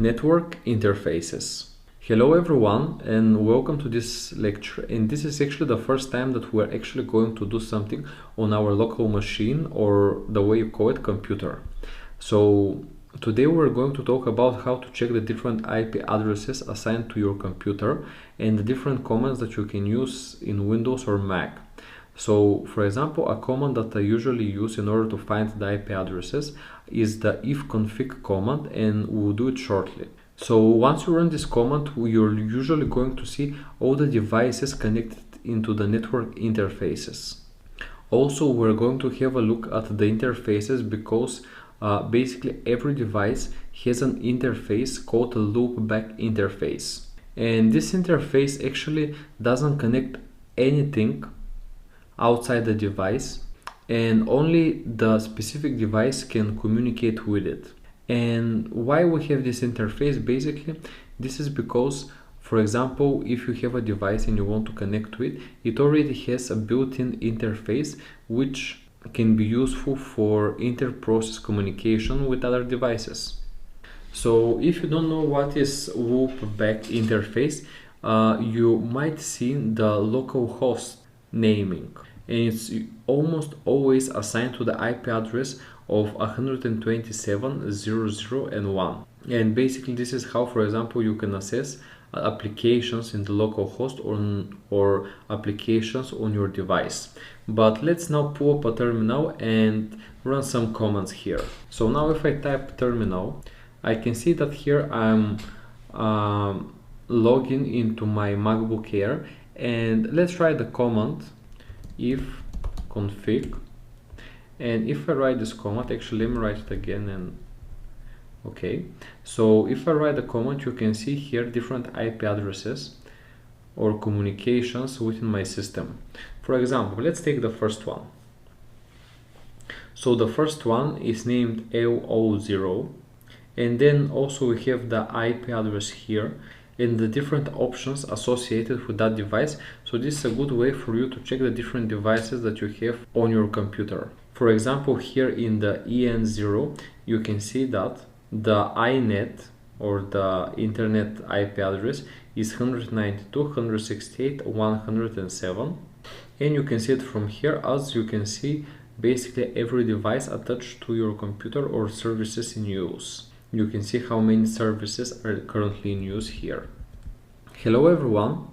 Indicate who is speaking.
Speaker 1: Network interfaces. Hello everyone and welcome to this lecture, and this is actually the first time that we're actually going to do something on our local machine, or the way you call it, computer. So today we're going to talk about how to check the different IP addresses assigned to your computer and the different commands that you can use in Windows or Mac. So for example, a command that I usually use in order to find the IP addresses is the ifconfig command, and we'll do it shortly. So once you run this command, you're usually going to see all the devices connected into the network interfaces. Also, we're going to have a look at the interfaces because basically every device has an interface called a loopback interface. And this interface actually doesn't connect anything outside the device, and only the specific device can communicate with it. And why we have this interface? Basically, this is because, for example, if you have a device and you want to connect to it, it already has a built-in interface which can be useful for inter-process communication with other devices. So if you don't know what is loopback interface, you might see the localhost naming, and it's almost always assigned to the IP address of 127.0.0.1. And basically this is how, for example, you can access applications in the localhost or applications on your device. But let's now pull up a terminal and run some commands here. So now if I type terminal, I can see that here I'm logging into my MacBook Air, and let's try the command ifconfig. And if I write this command, actually let me write it again, and okay, so if I write the command, you can see here different IP addresses or communications within my system. For example, let's take the first one. So the first one is named L00, and then also we have the IP address here and the different options associated with that device. So this is a good way for you to check the different devices that you have on your computer. For example, here in the EN0, you can see that the INET, or the internet IP address, is 192.168.107, and you can see it from here. As you can see, basically every device attached to your computer or services in use. You can see how many services are currently in use here. Hello everyone,